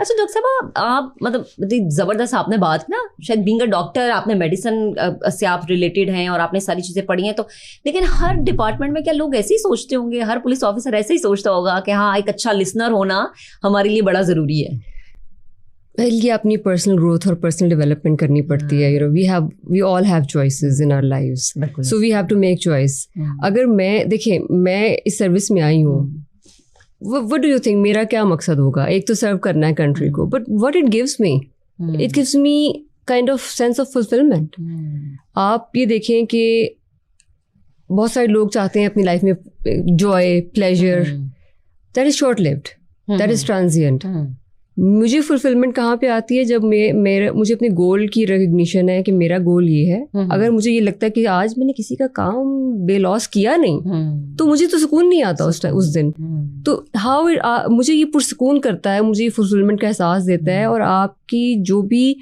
अच्छा डॉक्टर साहब, आप मतलब ज़बरदस्त आपने बात की ना, शायद बीइंग अ डॉक्टर आपने मेडिसिन से आप रिलेटेड हैं और आपने सारी चीज़ें पढ़ी हैं, तो लेकिन हर डिपार्टमेंट में क्या लोग ऐसे ही सोचते होंगे, हर पुलिस ऑफिसर ऐसे ही सोचता होगा कि हाँ एक अच्छा लिसनर होना हमारे लिए बड़ा ज़रूरी है? ये अपनी पर्सनल ग्रोथ और पर्सनल डेवलपमेंट करनी पड़ती है. We all have choices in our lives, so we have to make choice. अगर मैं इस सर्विस में आई हूँ, व्हाट डू यू थिंक मेरा क्या मकसद होगा? एक तो सर्व करना है कंट्री को, but what it gives me kind of sense of fulfilment. आप ये देखें कि बहुत सारे लोग चाहते हैं अपनी लाइफ में Joy, pleasure, that is short lived, that is transient. मुझे फुलफिलमेंट कहाँ पे आती है? जब मुझे अपने गोल की रिकग्निशन है कि मेरा गोल ये है. अगर मुझे ये लगता है कि आज मैंने किसी का काम बेलॉस किया नहीं, तो मुझे तो सुकून नहीं आता उस दिन. तो मुझे ये पुरसुकून करता है, मुझे ये फुलफिलमेंट का एहसास देता है. और आपकी जो भी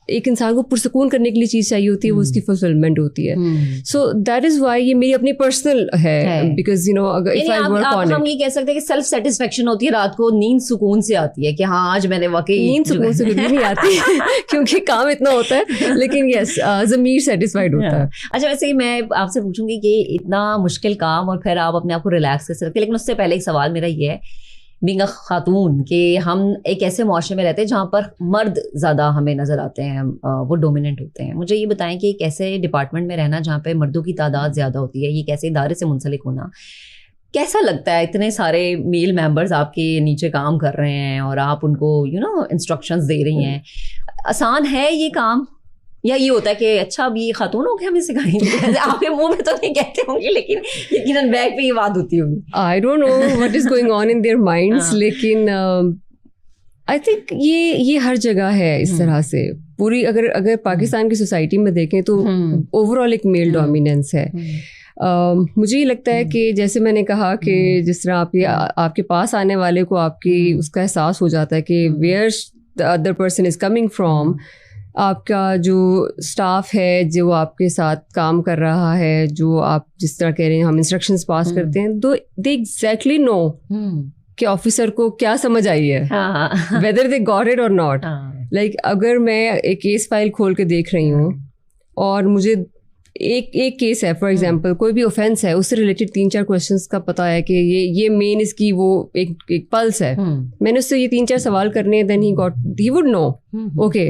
एक इंसान को पुरसुकून करने के लिए चीज़ चाहिए होती है, वो उसकी फुलफिलमेंट होती है. सो दैट इज वाई ये मेरी अपनी पर्सनल है, बिकॉज अगर if I work on it, हम ये कह सकते हैं कि सेल्फ सेटिस्फेक्शन होती है. रात को नींद सुकून से आती है कि हाँ आज मैंने वाकई. नींद सुकून से नहीं आती क्योंकि काम इतना होता है, लेकिन यस ज़मीर सेटिस्फाइड होता है. अच्छा, वैसे ही मैं आपसे पूछूंगी कि इतना मुश्किल काम और फिर आप अपने आप को रिलैक्स कैसे रखते हैं, लेकिन उससे पहले एक सवाल मेरा ये है, बीइंग अ खातून, कि हम एक ऐसे मुआशरे में रहते हैं जहाँ पर मर्द ज़्यादा हमें नज़र आते हैं, वो डोमिनेंट होते हैं. मुझे ये बताएं कि एक ऐसे डिपार्टमेंट में रहना जहाँ पे मर्दों की तादाद ज़्यादा होती है, ये कैसे इदारे से मुंसलिक होना कैसा लगता है? इतने सारे मेल मेंबर्स आपके नीचे काम कर रहे हैं और आप उनको इंस्ट्रक्शंस दे रही हैं. आसान है ये काम, या ये होता है कि अच्छा अब ये खातून हो के हमें सिखाएंगे? आपके मुंह में तो नहीं कहते होंगे, लेकिन यकीनन बैक पे ये बात होती होगी. I don't know what is going on in their minds, लेकिन आई थिंक ये हर जगह है इस तरह से. पूरी अगर पाकिस्तान की सोसाइटी में देखें तो ओवरऑल एक मेल डोमिनेंस है. मुझे ये लगता है कि जैसे मैंने कहा कि जिस तरह आपके पास आने वाले को आपकी उसका एहसास हो जाता है कि where the other person is coming from. आपका जो स्टाफ है जो आपके साथ काम कर रहा है, जो आप जिस तरह कह रहे हैं हम इंस्ट्रक्शंस पास करते हैं, तो दे एग्जैक्टली नो कि ऑफिसर को क्या समझ आई है, वेदर दे गॉट इट और नॉट. लाइक अगर मैं एक केस फाइल खोल के देख रही हूँ और मुझे एक केस है, फॉर एग्जांपल कोई भी ऑफेंस है, उससे रिलेटेड 3-4 क्वेश्चंस का पता है कि ये मेन इसकी वो एक पल्स है, मैंने उससे ये 3-4 सवाल करने हैं, then he would know okay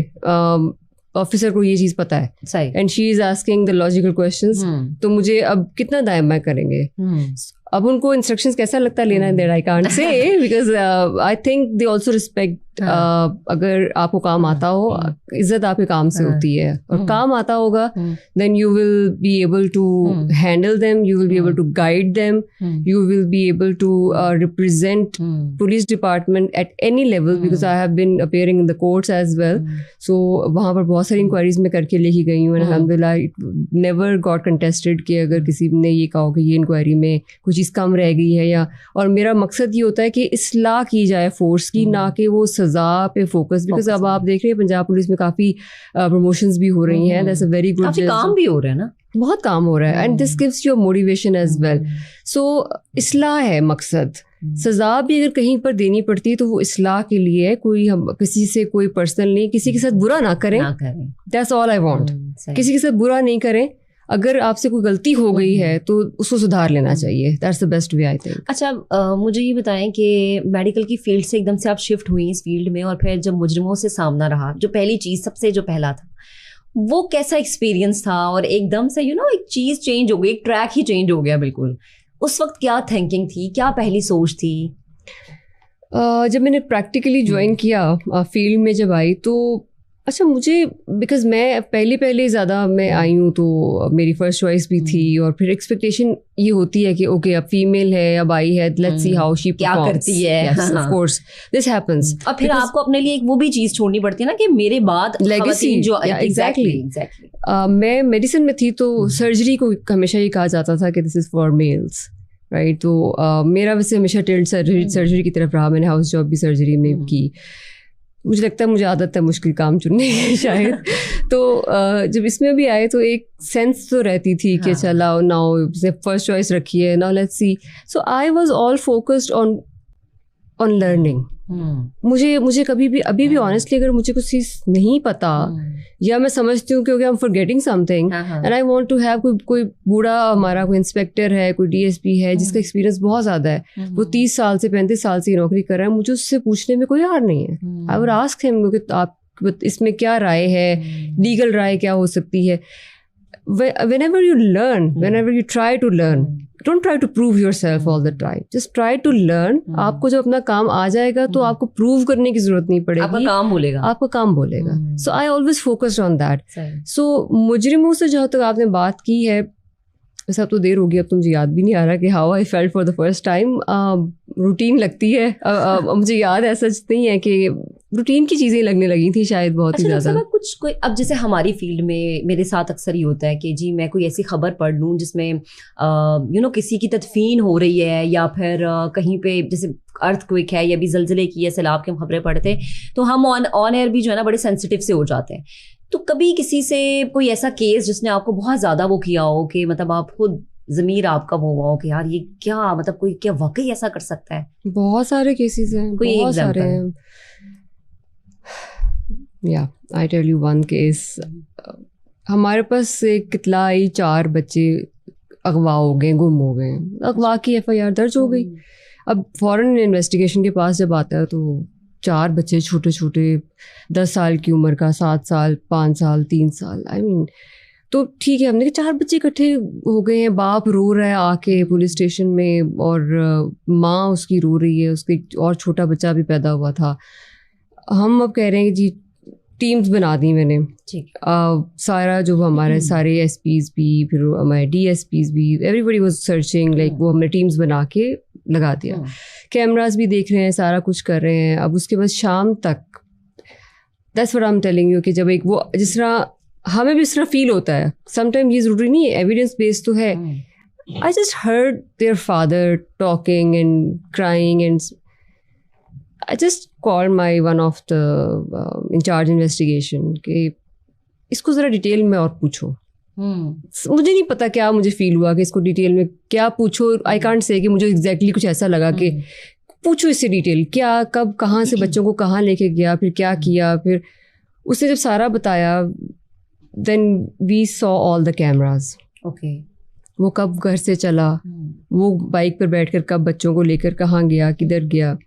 officer को ये चीज़ पता है, and she is asking the logical questions. तो मुझे अब कितना दाएं बाएं करेंगे? अब उनको इंस्ट्रक्शंस कैसा लगता है लेना है, that I can't say, because I think they also respect. अगर आपको काम आता हो, इज्जत आपके काम से होती है, और काम आता होगा then you will be able to handle them, you will be able to guide them, you will be able to represent police department at any level, because I have been appearing in the courts as well. So वहाँ पर बहुत सारी inquiries में करके लेके गई हूँ, अल्हम्दुलिल्लाह इट नेवर गॉट कंटेस्टेड कि अगर किसी ने ये कहा कि ये इंक्वायरी में कुछ चीज़ कम रह गई है, या और मेरा मकसद ये होता है कि इस्लाह की जाए फोर्स की, ना कि वो सज़ा पे फोकस. बिकॉज अब आप देख रहे हैं पंजाब पुलिस में काफ़ी प्रमोशंस भी हो रही हैं, दैट्स अ वेरी गुड. काफ़ी काम भी हो रहा है ना, बहुत काम हो रहा है, and this gives you motivation as well. So इस्लाह है मकसद. सज़ा भी अगर कहीं पर देनी पड़ती है तो वो इस्लाह के लिए है, कोई हम किसी से कोई पर्सनल नहीं, किसी के साथ बुरा ना करें, दैट्स ऑल आई वांट. किसी के साथ बुरा नहीं करें. अगर आपसे कोई गलती हो गई है तो उसको सुधार लेना चाहिए, that's the best way I think. अच्छा, मुझे ये बताएं कि मेडिकल की फील्ड से एकदम से आप शिफ्ट हुई इस फील्ड में, और फिर जब मुजरिमों से सामना रहा, जो पहली चीज़ सबसे जो पहला था, वो कैसा एक्सपीरियंस था? और एकदम से एक चीज़ चेंज हो गई, एक ट्रैक ही चेंज हो गया बिल्कुल. उस वक्त क्या थिंकिंग थी, क्या पहली सोच थी? जब मैंने प्रैक्टिकली ज्वाइन किया फील्ड में जब आई, तो अच्छा मुझे बिकॉज मैं पहले ज़्यादा मैं आई हूँ, तो मेरी फर्स्ट चॉइस भी थी, और फिर एक्सपेक्टेशन ये होती है कि ओके अब फीमेल है, अब आई है, लेट्स सी हाउ शी क्या करती है. Of course this happens. और फिर आपको अपने लिए एक वो भी चीज़ छोड़नी पड़ती है ना कि मेरे बाद लेगेसी जो. एग्जैक्टली. मैं मेडिसिन में थी, तो सर्जरी को हमेशा ये कहा जाता था कि this is for mails, right. तो मेरा वैसे हमेशा टिल्ट सर्जरी की तरफ रहा. मैंने हाउस जॉब भी सर्जरी में की. मुझे लगता है मुझे आदत है मुश्किल काम चुनने की शायद. तो जब इसमें भी आए तो एक सेंस तो रहती थी कि चला नाउ फर्स्ट चॉइस रखी है, now let's see. So I was all focused on learning. मुझे कभी भी अभी भी ऑनेस्टली अगर मुझे कुछ चीज़ नहीं पता या मैं समझती हूँ क्योंकि I am forgetting something and I want to have कोई बूढ़ा हमारा कोई इंस्पेक्टर है, कोई डीएसपी है जिसका एक्सपीरियंस बहुत ज़्यादा है, वो 30 साल से 35 साल से नौकरी कर रहा है, मुझे उससे पूछने में कोई हार नहीं है। आई वुड आस्क हिम कि आप इसमें क्या राय है, लीगल राय क्या हो सकती है। Whenever you learn, whenever you try to learn, don't try to prove yourself all the time. Just try to learn. आपको जब अपना काम आ जाएगा तो आपको प्रूव करने की जरूरत नहीं पड़ेगी, आपका काम बोलेगा। So I always focused on that. So मुजरिमों से जहाँ तक आपने बात की है, वैसे अब तो देर हो गई, अब तो मुझे याद भी नहीं आ रहा कि how I felt for the first time. Routine लगती है, मुझे याद ऐसा नहीं है कि रूटीन की चीज़ें लगने लगी थी शायद बहुत ही ज़्यादा। कुछ कोई अब जैसे हमारी फील्ड में मेरे साथ अक्सर ही होता है कि जी मैं कोई ऐसी खबर पढ़ लूँ जिसमें किसी की तदफीन हो रही है या फिर कहीं पे जैसे अर्थक्वेक है या भी जलजले की या सैलाब की हम खबरें पढ़ते हैं तो हम ऑन एयर भी जो है ना बड़े सेंसिटिव से हो जाते हैं। तो कभी किसी से कोई ऐसा केस जिसने आपको बहुत ज़्यादा वो किया हो कि मतलब आप खुद ज़मीर आपका वो हुआ हो कि यार ये क्या मतलब कोई क्या वाकई ऐसा कर सकता है? बहुत सारे केसेस हैं, कोई बहुत सारे हैं। या I tell you one case, हमारे पास एक इत्तला आई 4 बच्चे अगवा हो गए, गुम हो गए। अगवा की FIR दर्ज हो गई। अब फॉरेन इन्वेस्टिगेशन के पास जब आता है तो 4 बच्चे छोटे छोटे 10 साल की उम्र का, 7 साल, 5 साल, 3 साल, आई मीन तो ठीक है, हमने कहा 4 बच्चे इकट्ठे हो गए हैं, बाप रो रहा है आके पुलिस स्टेशन में और माँ उसकी रो रही है, उसके और छोटा बच्चा भी पैदा हुआ था। हम अब कह रहे हैं जी टीम्स बना दी मैंने, ठीक सारा जो हमारे सारे SPs भी, फिर हमारे DSPs भी, एवरीबडी वाज सर्चिंग, लाइक वो हमने टीम्स बना के लगा दिया, कैमरास भी देख रहे हैं, सारा कुछ कर रहे हैं। अब उसके बाद शाम तक, that's what I am telling you, कि जब एक वो जिस तरह हमें भी इस तरह फील होता है, समटाइम ये ज़रूरी नहीं है, एविडेंस बेस्ड तो है। I just heard their father talking and crying and I just called my one of the in charge investigation कि इसको ज़रा डिटेल में और पूछो। मुझे नहीं पता क्या मुझे फील हुआ कि इसको डिटेल में क्या पूछो। आई कांट से कि मुझे एग्जैक्टली कुछ ऐसा लगा कि पूछो इससे डिटेल, क्या कब कहाँ से बच्चों को कहाँ लेके गया, फिर क्या किया। फिर उसने जब सारा बताया, then we saw all the cameras. Okay, वो कब घर से चला, वो बाइक पर बैठकर कब बच्चों को लेकर कहाँ गया, किधर गया।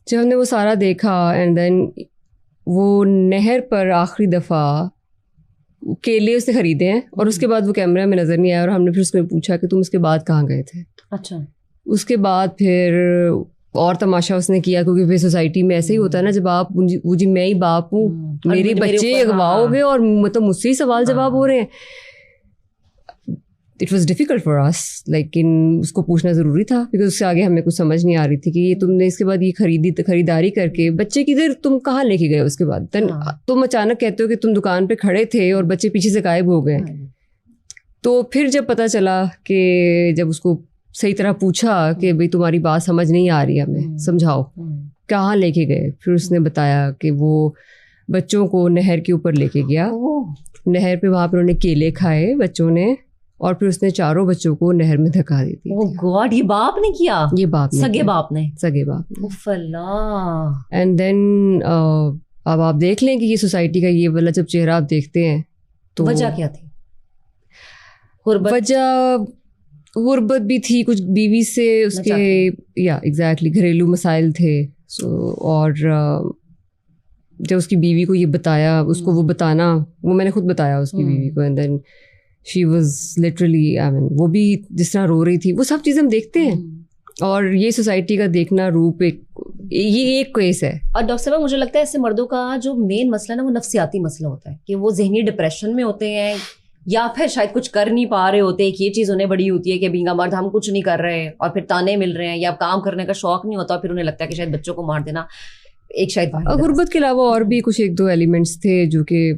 जब हमने वो सारा देखा एंड देन वो नहर पर आखिरी दफ़ा केले उसने ख़रीदे हैं और उसके बाद वो कैमरा में नज़र नहीं आया, और हमने फिर उसमें पूछा कि तुम उसके बाद कहाँ गए थे। अच्छा। उसके बाद फिर और तमाशा उसने किया, क्योंकि फिर सोसाइटी में ऐसे ही होता है ना, जब आप वो जी मैं ही बाप हूँ, मेरे बच्चे अगवा हो गए और मतलब मुझसे ही सवाल जवाब हो रहे हैं। It was difficult for us, लेकिन उसको पूछना ज़रूरी था, बिकॉज उससे आगे हमें कुछ समझ नहीं आ रही थी कि ये तुमने इसके बाद ये खरीदारी करके बच्चे किधर, तुम कहाँ लेके गए उसके बाद। तुम अचानक कहते हो कि तुम दुकान पे खड़े थे और बच्चे पीछे से गायब हो गए। तो फिर जब पता चला कि जब उसको सही तरह पूछा कि भाई तुम्हारी बात समझ नहीं आ रही, हमें समझाओ कहाँ लेके गए, फिर उसने बताया कि वो बच्चों को नहर के ऊपर लेके गया। नहर पे वहाँ पर उन्होंने केले खाए बच्चों ने, और फिर उसने 4 बच्चों को नहर में धक्का दी थी। ओह गॉड, ये बाप ने किया? ये बाप ने, सगे बाप ने। एंड देन अब आप देख लें कि ये सोसाइटी का ये वाला जब चेहरा आप देखते हैं तो वजह क्या थी? वजह गुर्बत भी थी, कुछ बीवी से उसके, या एग्जैक्टली घरेलू मसाइल थे। और जब उसकी बीवी को ये बताया, उसको वो बताना, वो मैंने खुद बताया उसकी बीवी को, and then she was literally, I mean वो भी जिस तरह रो रही थी, वो सब चीज़ें हम देखते हैं। और ये सोसाइटी का देखना रूप ये एक केस है। और डॉक्टर साहब मुझे लगता है ऐसे मर्दों का जो मेन मसला ना वो नफ्सियाती मसला होता है, कि वो जहनी डिप्रेशन में होते हैं या फिर शायद कुछ कर नहीं पा रहे होते। एक ये चीज़ उन्हें बड़ी होती है कि बींगा मर्द हम कुछ नहीं कर रहे, और फिर ताने मिल रहे हैं, या काम करने का शौक नहीं होता, फिर उन्हें लगता है कि शायद बच्चों को मार देना एक शायद। गुर्बत के अलावा और भी कुछ 1-2 एलिमेंट्स थे जो कि